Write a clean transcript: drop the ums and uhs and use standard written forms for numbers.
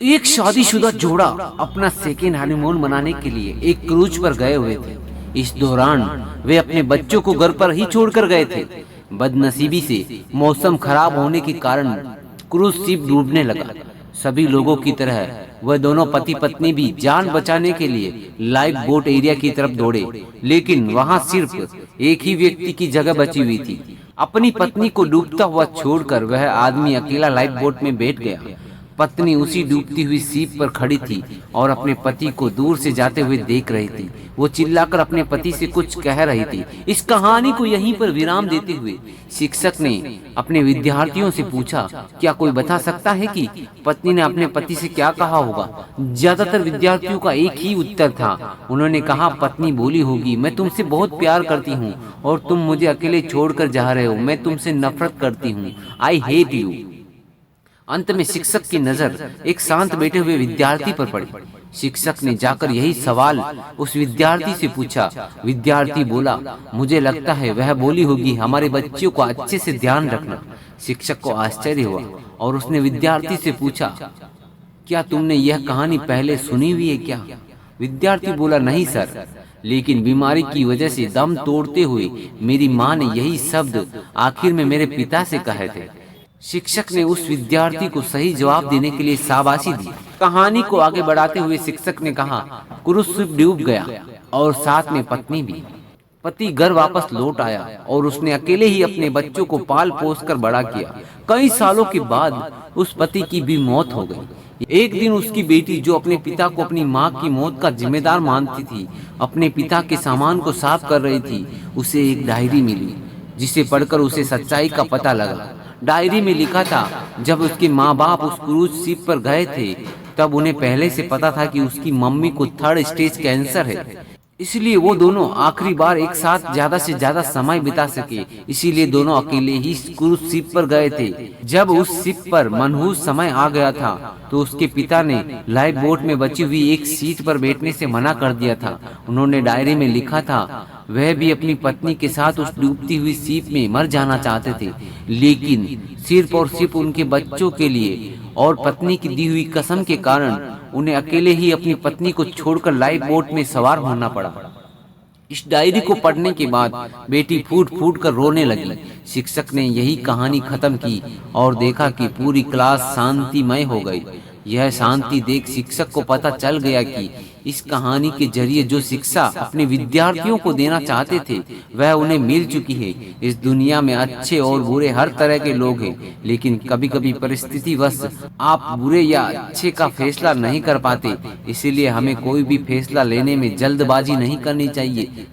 एक शादीशुदा जोड़ा अपना सेकेंड हनीमून मनाने के लिए एक क्रूज पर गए हुए थे। इस दौरान वे अपने बच्चों को घर पर ही छोड़कर गए थे। बदनसीबी से मौसम खराब होने के कारण क्रूज शिप डूबने लगा। सभी लोगों की तरह वह दोनों पति पत्नी भी जान बचाने के लिए लाइफ बोट एरिया की तरफ दौड़े, लेकिन वहां सिर्फ एक ही व्यक्ति की जगह बची हुई थी। अपनी पत्नी को डूबता हुआ छोड़कर वह आदमी अकेला लाइफ बोट में बैठ गया। पत्नी उसी डूबती हुई सीप पर खड़ी थी और अपने पति को दूर से जाते हुए देख रही थी। वो चिल्लाकर अपने पति से कुछ कह रही थी। इस कहानी को यहीं पर विराम देते हुए शिक्षक ने अपने विद्यार्थियों से पूछा, क्या कोई बता सकता है कि पत्नी ने अपने पति से क्या कहा होगा? ज्यादातर विद्यार्थियों का एक ही उत्तर था। उन्होंने कहा, पत्नी बोली होगी, मैं तुमसे बहुत प्यार करती हूँ और तुम मुझे अकेले छोड़कर जा रहे हो। मैं तुमसे नफरत करती हूँ। I hate you. अंत में शिक्षक की नजर एक शांत बैठे हुए विद्यार्थी पर पड़ी। शिक्षक ने जाकर यही सवाल उस विद्यार्थी से पूछा। विद्यार्थी बोला, मुझे लगता है वह बोली होगी, हमारे बच्चों को अच्छे से ध्यान रखना। शिक्षक को आश्चर्य हुआ और उसने विद्यार्थी से पूछा, क्या तुमने यह कहानी पहले सुनी हुई है क्या? विद्यार्थी बोला, नहीं सर, लेकिन बीमारी की वजह से दम तोड़ते हुए मेरी माँ ने यही शब्द आखिर में मेरे पिता से कहे थे। शिक्षक ने उस विद्यार्थी को सही जवाब देने के लिए शाबाशी दी। कहानी को आगे बढ़ाते हुए शिक्षक ने कहा, क्रूज शिप डूब गया और साथ में पत्नी भी। पति घर वापस लौट आया और उसने अकेले ही अपने बच्चों को पाल पोस कर बड़ा किया। कई सालों के बाद उस पति की भी मौत हो गई। एक दिन उसकी बेटी, जो अपने पिता को अपनी माँ की मौत का जिम्मेदार मानती थी, अपने पिता के सामान को साफ कर रही थी। उसे एक डायरी मिली जिसे पढ़कर उसे सच्चाई का पता लगा। डायरी में लिखा था, जब उसके माँ बाप उस क्रूज शिप पर गए थे तब उन्हें पहले से पता था कि उसकी मम्मी को 3rd स्टेज कैंसर है। इसलिए वो दोनों आखिरी बार एक साथ ज्यादा से ज्यादा समय बिता सके, इसीलिए दोनों अकेले ही क्रूज शिप पर गए थे। जब उस शिप पर मनहूस समय आ गया था तो उसके पिता ने लाइफ बोट में बची हुई एक सीट पर बैठने से मना कर दिया था। उन्होंने डायरी में लिखा था, वह भी अपनी पत्नी के साथ उस डूबती हुई शिप में मर जाना चाहते थे, लेकिन सिर्फ और सिर्फ उनके बच्चों के लिए और पत्नी की दी हुई कसम के कारण उन्हें अकेले ही अपनी पत्नी को छोड़कर लाइफ बोट में सवार होना पड़ा। इस डायरी को पढ़ने के बाद बेटी फूट फूट कर रोने लगी। शिक्षक ने यही कहानी खत्म की और देखा कि पूरी क्लास शांतिमय हो गई। यह शांति देख शिक्षक को पता चल गया कि इस कहानी के जरिए जो शिक्षा अपने विद्यार्थियों को देना चाहते थे वह उन्हें मिल चुकी है। इस दुनिया में अच्छे और बुरे हर तरह के लोग हैं, लेकिन कभी कभी परिस्थितिवश आप बुरे या अच्छे का फैसला नहीं कर पाते। इसीलिए हमें कोई भी फैसला लेने में जल्दबाजी नहीं करनी चाहिए।